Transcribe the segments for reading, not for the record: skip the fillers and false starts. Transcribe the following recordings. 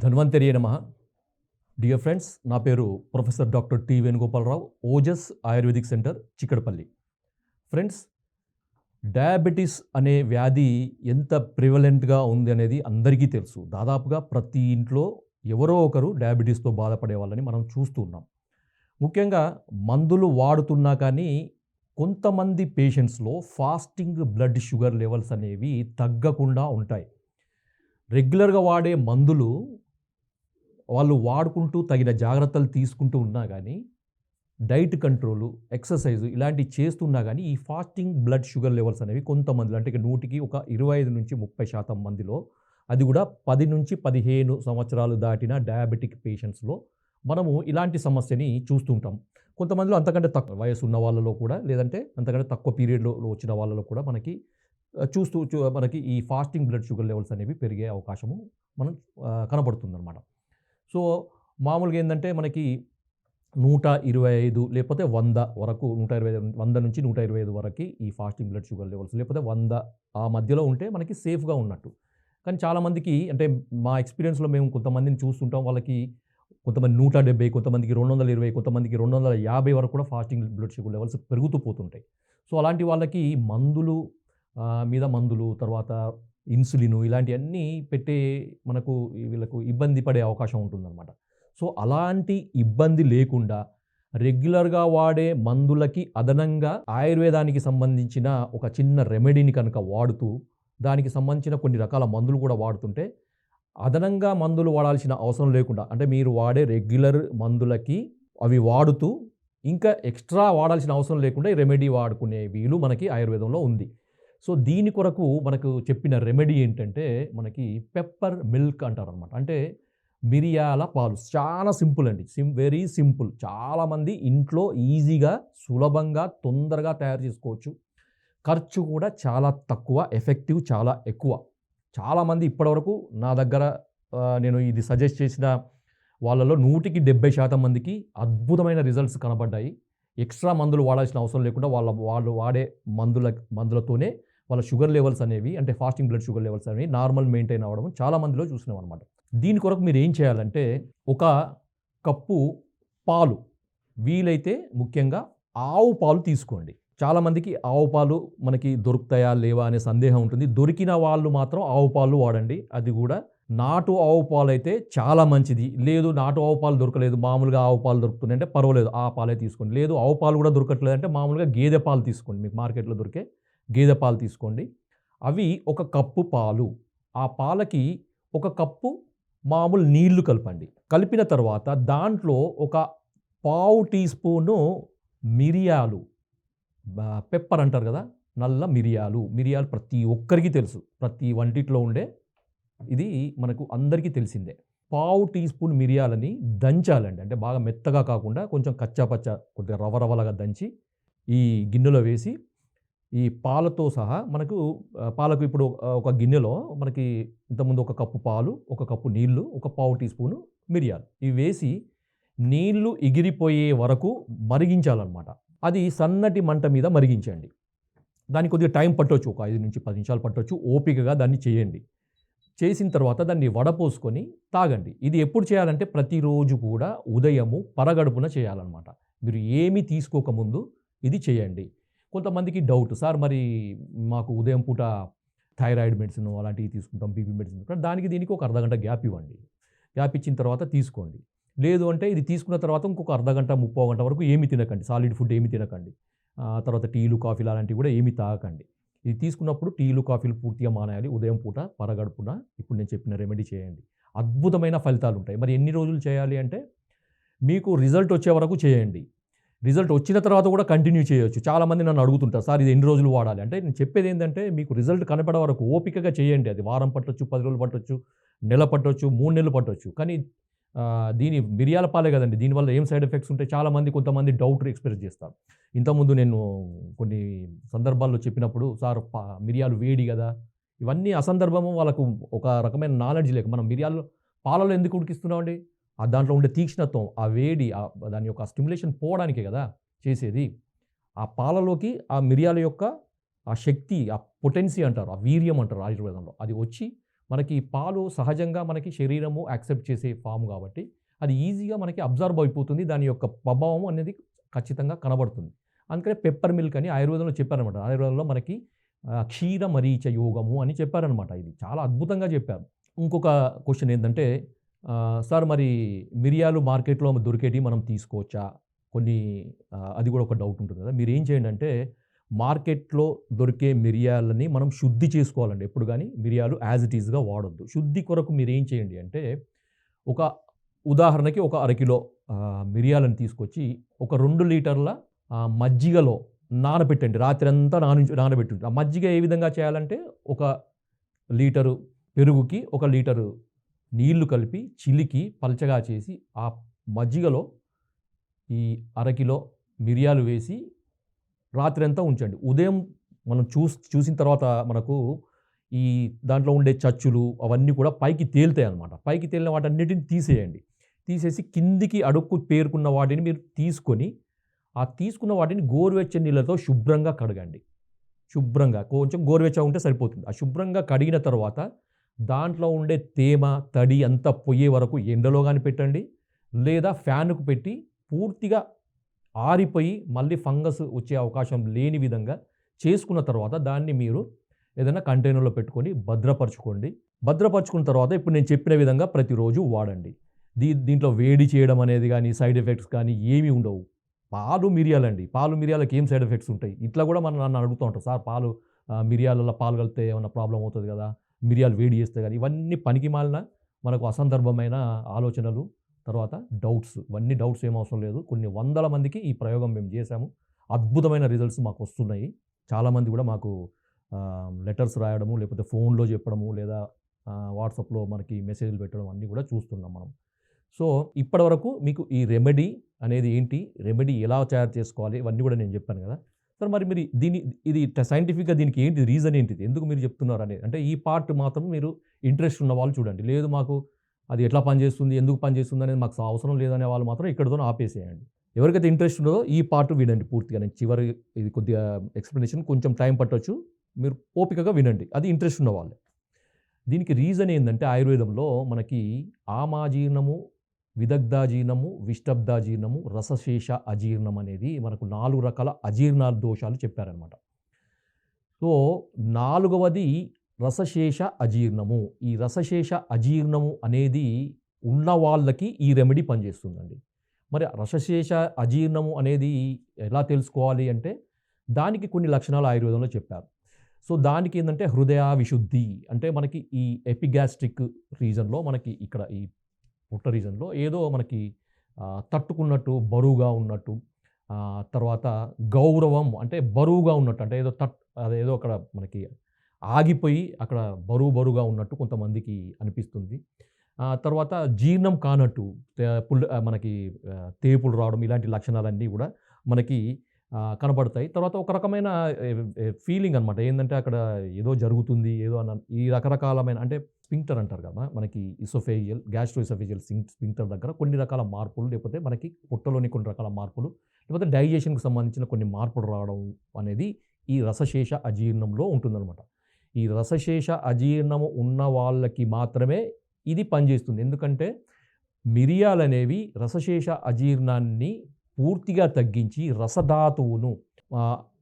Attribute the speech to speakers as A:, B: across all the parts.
A: ధన్వంతరియే నమః. Dear friends, నా పేరు professor doctor T Venugopalarao, Ojas ayurvedic centre, Chikkadapalli. Friends, diabetes అనే వ్యాధి ఎంత ప్రివలెంట్గా ఉంది అనేది అందరికీ తెలుసు. దాదాపుగా ప్రతి ఇంట్లో ఎవరో ఒకరు డయాబెటీస్తో బాధపడే వాళ్ళని మనం చూస్తూ ఉన్నాం. ముఖ్యంగా మందులు వాడుతున్నా కానీ కొంతమంది పేషెంట్స్లో ఫాస్టింగ్ బ్లడ్ షుగర్ లెవెల్స్ అనేవి తగ్గకుండా ఉంటాయి. రెగ్యులర్గా వాడే మందులు వాళ్ళు వాడుకుంటూ తగిన జాగ్రత్తలు తీసుకుంటూ ఉన్నా కానీ, డైట్ కంట్రోలు, ఎక్సర్సైజు ఇలాంటివి చేస్తున్నా కానీ ఈ ఫాస్టింగ్ బ్లడ్ షుగర్ లెవెల్స్ అనేవి కొంతమందిలో, అంటే ఇక 100కి ఒక 25-30% మందిలో, అది కూడా 10-15 సంవత్సరాలు దాటిన డయాబెటిక్ పేషెంట్స్లో మనము ఇలాంటి సమస్యని చూస్తుంటాం. కొంతమందిలో అంతకంటే తక్కువ వయసు ఉన్న వాళ్ళలో కూడా, లేదంటే అంతకంటే తక్కువ పీరియడ్లో వచ్చిన వాళ్ళలో కూడా మనకి మనకి ఈ ఫాస్టింగ్ బ్లడ్ షుగర్ లెవెల్స్ అనేవి పెరిగే అవకాశము మనం కనబడుతుందన్నమాట. సో, మామూలుగా ఏందంటే మనకి 125 లేకపోతే 100 వరకు, 125 100-125 వరకి ఈ ఫాస్టింగ్ బ్లడ్ షుగర్ లెవెల్స్, లేకపోతే 100 ఆ మధ్యలో ఉంటే మనకి సేఫ్‌గా ఉన్నట్టు. కానీ చాలామందికి, అంటే మా ఎక్స్‌పీరియన్స్‌లో మేము కొంతమందిని చూస్తుంటాం. వాళ్ళకి కొంతమంది 170, కొంతమందికి 220, కొంతమందికి 250 వరకు కూడా ఫాస్టింగ్ బ్లడ్ షుగర్ లెవెల్స్ పెరుగుతూ పోతుంటాయి. సో, అలాంటి వాళ్ళకి మందులు మీద మందులు, తర్వాత ఇన్సులిను ఇలాంటియన్నీ పెట్టే మనకు వీళ్ళకు ఇబ్బంది పడే అవకాశం ఉంటుందన్నమాట. సో, అలాంటి ఇబ్బంది లేకుండా రెగ్యులర్‌గా వాడే మందులకి అదనంగా ఆయుర్వేదానికి సంబంధించిన ఒక చిన్న రెమెడీని కనుక వాడుతూ, దానికి సంబంధించిన కొన్ని రకాల మందులు కూడా వాడుతుంటే, అదనంగా మందులు వాడాల్సిన అవసరం లేకుండా, అంటే మీరు వాడే రెగ్యులర్ మందులకి అవి వాడుతూ ఇంకా ఎక్స్‌ట్రా వాడాల్సిన అవసరం లేకుండా ఈ రెమెడీ వాడుకునే వీలు మనకి ఆయుర్వేదంలో ఉంది. సో, దీని కొరకు మనకు చెప్పిన రెమెడీ ఏంటంటే, మనకి పెప్పర్ మిల్క్ అంటారనమాట. అంటే మిరియాల పాలు. చాలా సింపుల్ అండి. Very simple. చాలామంది ఇంట్లో ఈజీగా, సులభంగా, తొందరగా తయారు చేసుకోవచ్చు. ఖర్చు కూడా చాలా తక్కువ, ఎఫెక్టివ్ చాలా ఎక్కువ. చాలామంది ఇప్పటివరకు నా దగ్గర నేను ఇది సజెస్ట్ చేసిన వాళ్ళలో 100% మందికి అద్భుతమైన రిజల్ట్స్ కనబడ్డాయి. ఎక్స్ట్రా మందులు వాడాల్సిన అవసరం లేకుండా వాళ్ళు వాడే మందులతోనే వాళ్ళ షుగర్ లెవెల్స్ అనేవి, అంటే ఫాస్టింగ్ బ్లడ్ షుగర్ లెవెల్స్ అనేవి నార్మల్ మెయింటైన్ అవ్వడం చాలా మందిలో చూసినాం అనమాట. దీని కొరకు మీరు ఏం చేయాలంటే, ఒక కప్పు పాలు, వీలైతే ముఖ్యంగా ఆవు పాలు తీసుకోండి. చాలామందికి ఆవు పాలు మనకి దొరుకుతాయా లేవా అనే సందేహం ఉంటుంది. దొరికిన వాళ్ళు మాత్రం ఆవు పాలు వాడండి. అది కూడా నాటు ఆవు పాలు అయితే చాలా మంచిది. లేదు, నాటు ఆవు పాలు దొరకలేదు, మామూలుగా ఆవు పాలు దొరుకుతున్నాయి అంటే పర్వాలేదు, ఆ పాలే తీసుకోండి. లేదు, ఆవు పాలు కూడా దొరకట్లేదు అంటే మామూలుగా గేదె పాలు తీసుకోండి. మీకు మార్కెట్లో దొరికే గేదె పాలు తీసుకోండి. అవి ఒక కప్పు పాలు. ఆ పాలకి ఒక కప్పు మామూలు నీళ్లు కలపండి. కలిపిన తర్వాత దాంట్లో ఒక పావు టీ స్పూను మిరియాలు, పెప్పర్ అంటారు కదా, నల్ల మిరియాలు. మిరియాలు ప్రతి ఒక్కరికి తెలుసు, ప్రతి వంటిట్లో ఉండే, ఇది మనకు అందరికీ తెలిసిందే. పావు టీ స్పూన్ మిరియాలని దంచాలండి. అంటే బాగా మెత్తగా కాకుండా కొంచెం కచ్చాపచ్చ, కొద్దిగా రవరవలాగా దంచి ఈ గిన్నెలో వేసి, ఈ పాలతో సహా మనకు పాలకు ఇప్పుడు ఒక గిన్నెలో మనకి ఇంతకుముందు ఒక కప్పు పాలు, ఒక కప్పు నీళ్లు, ఒక పావు టీ స్పూను మిరియాలు, ఇవి వేసి నీళ్లు ఎగిరిపోయే వరకు మరిగించాలన్నమాట. అది సన్నటి మంట మీద మరిగించండి. దానికి కొద్దిగా టైం పట్టొచ్చు, ఒక 5-10 నిమిషాలు పట్టొచ్చు. ఓపికగా దాన్ని చేయండి. చేసిన తర్వాత దాన్ని వడపోసుకొని తాగండి. ఇది ఎప్పుడు చేయాలంటే ప్రతిరోజు కూడా ఉదయము పరగడుపున చేయాలన్నమాట. మీరు ఏమీ తీసుకోకముందు ఇది చేయండి. కొంతమందికి డౌట్, సార్ మరి మాకు ఉదయం పూట థైరాయిడ్ మెడిసిన్ అలాంటివి తీసుకుంటాం, బీపీ మెడిసిన్, దానికి దీనికి ఒక అర్ధగంట గ్యాప్ ఇవ్వండి. గ్యాప్ ఇచ్చిన తర్వాత తీసుకోండి. లేదు అంటే ఇది తీసుకున్న తర్వాత ఇంకొక అర్ధగంట, 30 గంట వరకు ఏమి తినకండి, సాలిడ్ ఫుడ్ ఏమి తినకండి. తర్వాత టీలు, కాఫీలు అలాంటివి కూడా ఏమి తాగకండి. ఇది తీసుకున్నప్పుడు టీలు, కాఫీలు పూర్తిగా మానేయాలి. ఉదయం పూట పరగడుపున ఇప్పుడు నేను చెప్పిన రెమెడీ చేయండి. అద్భుతమైన ఫలితాలు ఉంటాయి. మరి ఎన్ని రోజులు చేయాలి అంటే, మీకు రిజల్ట్ వచ్చే వరకు చేయండి. రిజల్ట్ వచ్చిన తర్వాత కూడా కంటిన్యూ చేయొచ్చు. చాలామంది నన్ను అడుగుతుంటారు, సార్ ఇది ఎన్ని రోజులు వాడాలి అంటే, నేను చెప్పేది ఏంటంటే, మీకు రిజల్ట్ కనపడే వరకు ఓపికగా చేయండి. అది వారం పట్టొచ్చు, 10 రోజులు పట్టొచ్చు, నెల పట్టొచ్చు, 3 నెలలు పట్టొచ్చు. కానీ దీని మిరియాల పాలే కదండి, దీనివల్ల ఏం సైడ్ ఎఫెక్ట్స్ ఉంటాయి, కొంతమంది డౌట్ ఎక్స్‌ప్రెస్ చేస్తారు. ఇంతకుముందు నేను కొన్ని సందర్భాల్లో చెప్పినప్పుడు, సార్ మిరియాలు వేడి కదా, ఇవన్నీ అసందర్భము. వాళ్ళకు ఒక రకమైన నాలెడ్జ్ లేక, మనం మిరియాలు పాలలో ఎందుకు ఉడికిస్తున్నామండి? దాంట్లో ఉండే తీక్ష్ణత్వం, ఆ వేడి, దాని యొక్క స్టిమ్యులేషన్ పోవడానికే కదా చేసేది. ఆ పాలలోకి ఆ మిరియాల యొక్క ఆ శక్తి, ఆ పొటెన్సీ అంటారు, ఆ వీర్యం అంటారు ఆయుర్వేదంలో, అది వచ్చి మనకి పాలు సహజంగా మనకి శరీరము యాక్సెప్ట్ చేసే ఫామ్ కాబట్టి అది ఈజీగా మనకి అబ్జర్వ్ అయిపోతుంది. దాని యొక్క ప్రభావం అనేది ఖచ్చితంగా కనబడుతుంది. అందుకనే పెప్పర్ మిల్క్ అని ఆయుర్వేదంలో చెప్పారనమాట. ఆయుర్వేదంలో మనకి క్షీర మరీచ యోగము అని చెప్పారనమాట. ఇది చాలా అద్భుతంగా చెప్పారు. ఇంకొక క్వెషన్ ఏందంటే సార్ మరి మిరియాలు మార్కెట్‌లో దొరికేటివి మనం తీసుకోవచ్చా? కొన్ని అది కూడా ఒక డౌట్ ఉంటుంది కదా! మీరేం చేయండి అంటే మార్కెట్‌లో దొరికే మిరియాలని మనం శుద్ధి చేసుకోవాలండి. ఎప్పుడు గాని మిరియాలు యాజ్ ఇట్ ఈస్‌గా వాడొద్దు. శుద్ధి కొరకు మీరేం చేయండి అంటే ఒక ఉదాహరణకి ఒక అరకిలో మిరియాలను తీసుకొచ్చి ఒక 2 లీటర్ల మజ్జిగలో నానబెట్టండి. రాత్రంతా నానబెట్టుండి. ఆ మజ్జిగ ఏ విధంగా చేయాలంటే ఒక లీటరు పెరుగుకి ఒక లీటరు నీళ్లు కలిపి చిలికి పల్చగా చేసి ఆ మజ్జిగలో ఈ అరకిలో మిరియాలు వేసి రాత్రంతా ఉంచండి. ఉదయం మనం చూసిన తర్వాత మనకు ఈ దాంట్లో ఉండే చచ్చులు అవన్నీ కూడా పైకి తేలుతాయన్నమాట. పైకి తేలిన వాటన్నిటిని తీసేయండి. తీసేసి కిందికి అడుక్కు పేరుకున్న వాటిని మీరు తీసుకొని, ఆ తీసుకున్న వాటిని గోరువెచ్చని నీళ్ళతో శుభ్రంగా కడగండి. శుభ్రంగా కొంచెం గోరువెచ్చగా ఉంటే సరిపోతుంది. ఆ శుభ్రంగా కడిగిన తర్వాత దాంట్లో ఉండే తేమ, తడి అంతా పోయే వరకు ఎండలో గాని పెట్టండి. లేదా ఫ్యాన్‌కు పెట్టి పూర్తిగా ఆరిపోయి మళ్ళీ ఫంగస్ వచ్చే అవకాశం లేని విధంగా చేసుకున్న తర్వాత దాన్ని మీరు ఏదైనా కంటైనర్‌లో పెట్టుకొని భద్రపరచుకోండి. భద్రపరచుకున్న తర్వాత ఇప్పుడు నేను చెప్పిన విధంగా ప్రతిరోజు వాడండి. దీంట్లో వేడి చేయడం అనేది గానీ, సైడ్ ఎఫెక్ట్స్ కానీ ఏమీ ఉండవు. పాలు మిరియాలండి. పాలు మిరియాలకి ఏం సైడ్ ఎఫెక్ట్స్ ఉంటాయి? ఇట్లా కూడా నన్ను అడుగుతూ ఉంటారు. సార్ మిరియాలలో పాలు కలిపితే ఏమన్నా ప్రాబ్లమ్ అవుతది గదా! మిరియాలు వేడి చేస్తే గాని ఇవన్నీ పనికిమాలిన మనకు అసందర్భమైన ఆలోచనలు, తర్వాత డౌట్స్. ఇవన్నీ డౌట్స్ ఏం అవసరం లేదు. కొన్ని వందల మందికి ఈ ప్రయోగం మేము చేశాము. అద్భుతమైన రిజల్ట్స్ మాకొస్తున్నాయి. చాలామంది కూడా మాకు లెటర్స్ రాయడము, లేకపోతే ఫోన్‌లో చెప్పడము, లేదా వాట్సాప్‌లో మనకి మెసేజ్‌లు పెట్టడం అన్నీ కూడా చూస్తున్నాం మనం. సో, ఇప్పటివరకు మీకు ఈ రెమెడీ అనేది ఏంటి? రెమెడీ ఎలా తయారు చేసుకోవాలి? ఇవన్నీ కూడా నేను చెప్పాను గదా! సార్ మరి మీరు ఇది సైంటిఫిక్‌గా దీనికి ఏంటి రీజన్ ఏంటిది? ఎందుకు మీరు చెప్తున్నారనేది. అంటే ఈ పార్ట్ మాత్రం మీరు ఇంట్రెస్ట్ ఉన్న వాళ్ళు చూడండి. లేదు మాకు అది ఎట్లా పనిచేస్తుంది? ఎందుకు పనిచేస్తుంది? అనేది మాకు అవసరం లేదనే వాళ్ళు మాత్రం ఇక్కడితోనే ఆపేసేయండి. ఎవరికైతే ఇంట్రెస్ట్ ఉన్నదో ఈ పార్ట్ వినండి పూర్తిగా. నేను చివరి ఇది కొద్దిగా ఎక్స్‌ప్లనేషన్ కొంచెం టైం పట్టొచ్చు. మీరు ఓపికగా వినండి. అది ఇంట్రెస్ట్ ఉన్న వాళ్ళే. దీనికి రీజన్ ఏందంటే ఆయుర్వేదంలో మనకి ఆమాజీర్ణము, విదగ్ధాజీర్ణము, విష్టబ్దాజీర్ణము, రసశేష అజీర్ణం అనేది మనకు 4 రకాల అజీర్ణ దోషాలు చెప్పారనమాట. సో, నాలుగవది రసశేష అజీర్ణము. ఈ రసశేష అజీర్ణము అనేది ఉన్న వాళ్ళకి ఈ రెమెడీ పనిచేస్తుందండి. మరి రసశేష అజీర్ణము అనేది ఎలా తెలుసుకోవాలి అంటే దానికి కొన్ని లక్షణాలు ఆయుర్వేదంలో చెప్పారు. సో, దానికేందంటే హృదయ విశుద్ధి అంటే మనకి ఈ ఎపిగాస్ట్రిక్ రీజన్‌లో మనకి ఇక్కడ ఈ పొట్ట రీజన్‌లో ఏదో మనకి తట్టుకున్నట్టు, బరువుగా ఉన్నట్టు, తర్వాత గౌరవం అంటే బరువుగా ఉన్నట్టు అంటే అదేదో అక్కడ మనకి ఆగిపోయి అక్కడ బరువుగా ఉన్నట్టు కొంతమందికి అనిపిస్తుంది. తర్వాత జీర్ణం కానట్టు మనకి తేపులు రావడం ఇలాంటి లక్షణాలన్నీ గూడా మనకి కనబడతాయి. తర్వాత ఒక రకమైన ఫీలింగ్ అనమాట. ఏందంటే అక్కడ ఏదో జరుగుతుంది. ఏదో ఈ రకరకాలమైన అంటే స్ఫింక్టర్ అంటారు కదా! మనకి ఇసోఫేజియల్, గ్యాస్ట్రో ఇసోఫేజియల్ స్ఫింక్టర్ దగ్గర కొన్ని రకాల మార్పులు, లేకపోతే మనకి పొట్టలోని కొన్ని రకాల మార్పులు, లేకపోతే డైజెషన్‌కి సంబంధించిన కొన్ని మార్పులు రావడం అనేది ఈ రసశేష అజీర్ణంలో ఉంటుందనమాట. ఈ రసశేష అజీర్ణము ఉన్న వాళ్ళకి మాత్రమే ఇది పనిచేస్తుంది. ఎందుకంటే మిరియాలనేవి రసశేష అజీర్ణాన్ని పూర్తిగా తగ్గించి రసధాతువును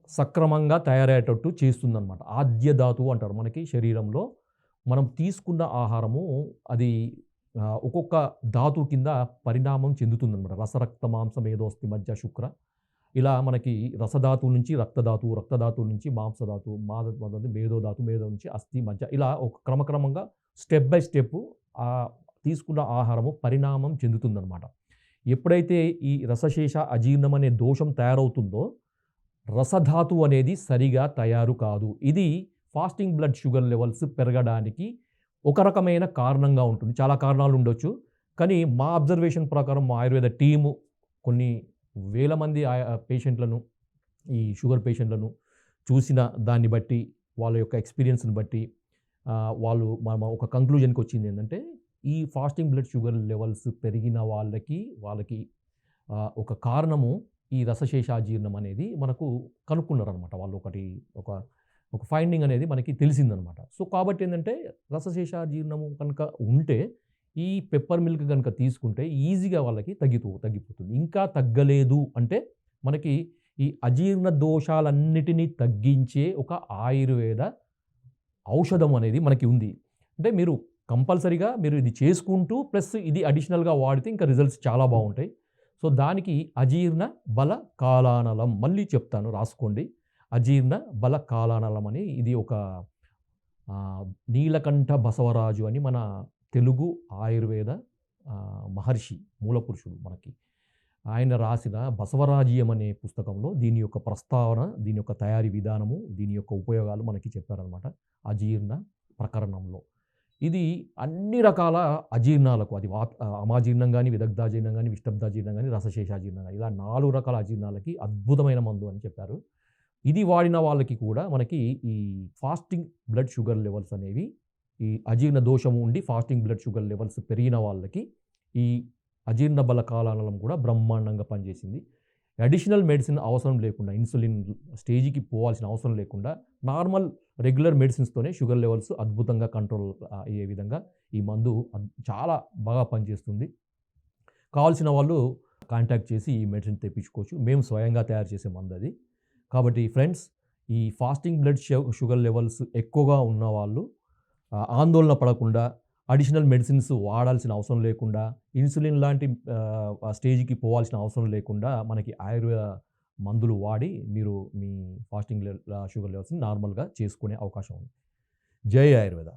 A: సక్రమంగా తయారయ్యేటట్టు చేస్తుందనమాట. ఆద్య ధాతువు అంటారు. మనకి శరీరంలో మనం తీసుకున్న ఆహారము అది ఒక్కొక్క ధాతువు కింద పరిణామం చెందుతుందనమాట. రసరక్త మాంస మేధోస్తి మజ్జ శుక్ర ఇలా మనకి రసధాతువు నుంచి రక్తధాతువు, రక్తధాతువు నుంచి మాంసధాతువు, మేధోధాతువు, మేధో నుంచి అస్థి మజ్జ ఇలా ఒక క్రమక్రమంగా స్టెప్ బై స్టెప్ తీసుకున్న ఆహారము పరిణామం చెందుతుందనమాట. ఎప్పుడైతే ఈ రసశేష అజీర్ణం అనే దోషం తయారవుతుందో రసధాతువు అనేది సరిగా తయారు కాదు. ఇది ఫాస్టింగ్ బ్లడ్ షుగర్ లెవెల్స్ పెరగడానికి ఒక రకమైన కారణంగా ఉంటుంది. చాలా కారణాలు ఉండొచ్చు. కానీ మా అబ్జర్వేషన్ ప్రకారం మా ఆయుర్వేద టీము కొన్ని వేల మంది పేషెంట్లను, ఈ షుగర్ పేషెంట్లను చూసిన దాన్ని బట్టి, వాళ్ళ యొక్క ఎక్స్‌పీరియన్స్‌ని బట్టి వాళ్ళు ఒక కంక్లూజన్‌కి వచ్చింది ఏందంటే ఈ ఫాస్టింగ్ బ్లడ్ షుగర్ లెవెల్స్ పెరిగిన వాళ్ళకి ఒక కారణము ఈ రసశేషాజీర్ణం అనేది మనకు కనుక్కున్నారనమాట. వాళ్ళు ఒక ఒక ఫైండింగ్ అనేది మనకి తెలిసిందనమాట. సో, కాబట్టి ఏందంటే రసశేషాజీర్ణము కనుక ఉంటే ఈ పెప్పర్ మిల్క్ గనుక తీసుకుంటే ఈజీగా వాళ్ళకి తగ్గిపోతుంది. ఇంకా తగ్గలేదు అంటే మనకి ఈ అజీర్ణ దోషాలన్నిటిని తగ్గించే ఒక ఆయుర్వేద ఔషధం అనేది మనకి ఉంది. అంటే మీరు కంపల్సరీగా మీరు ఇది చేసుకుంటూ ప్లస్ ఇది అడిషనల్‌గా వాడితే ఇంకా రిజల్ట్స్ చాలా బావుంటాయి. సో, దానికి అజీర్ణ బల కాలానలం మళ్ళీ చెప్తాను రాసుకోండి. అజీర్ణ బల కాలానలం అని ఇది ఒక నీలకంఠ బసవరాజు అని మన తెలుగు ఆయుర్వేద మహర్షి మూలపురుషుడు మనకి. ఆయన రాసిన 'బసవరాజ్యం' అనే పుస్తకంలో దీని యొక్క ప్రస్తావన, దీని యొక్క తయారీ విధానము, దీని యొక్క ఉపయోగాలు మనకి చెప్పారనమాట. అజీర్ణ ప్రకరణంలో. ఇది అన్ని రకాల అజీర్ణాలకు అది అమాజీర్ణం గాని, విదగ్ధాజీర్ణం గాని, విష్టబ్దాజీర్ణం గాని, రసశేషాజీర్ణం గాని ఇలా 4 రకాల అజీర్ణాలకి అద్భుతమైన మందు అని చెప్పారు. ఇది వాడిన వాళ్ళకి కూడా మనకి ఈ ఫాస్టింగ్ బ్లడ్ షుగర్ లెవెల్స్ అనేవి ఈ అజీర్ణ దోషము ఉండి ఫాస్టింగ్ బ్లడ్ షుగర్ లెవెల్స్ పెరిగిన వాళ్ళకి ఈ అజీర్ణ బల కాలానలం కూడా బ్రహ్మాండంగా పనిచేసింది. అడిషనల్ మెడిసిన్ అవసరం లేకుండా ఇన్సులిన్ స్టేజ్‌కి పోవాల్సిన అవసరం లేకుండా నార్మల్ రెగ్యులర్ మెడిసిన్స్‌తోనే షుగర్ లెవెల్స్ అద్భుతంగా కంట్రోల్ అయ్యే విధంగా ఈ మందు చాలా బాగా పనిచేస్తుంది. కావాల్సిన వాళ్ళు కాంటాక్ట్ చేసి ఈ మెడిసిన్ తెప్పించుకోవచ్చు. మేము స్వయంగా తయారు చేసే మందది. కాబట్టి ఫ్రెండ్స్, ఈ ఫాస్టింగ్ బ్లడ్ షుగర్ లెవెల్స్ ఎక్కువగా ఉన్నవాళ్ళు ఆందోళన పడకుండా, అడిషనల్ మెడిసిన్స్ వాడాల్సిన అవసరం లేకుండా, ఇన్సులిన్ లాంటి స్టేజ్‌కి పోవాల్సిన అవసరం లేకుండా మనకి ఆయుర్వేద మందులు వాడి మీరు మీ ఫాస్టింగ్ షుగర్ లెవెల్స్‌ని నార్మల్‌గా చేసుకునే అవకాశం ఉంది. జై ఆయుర్వేద.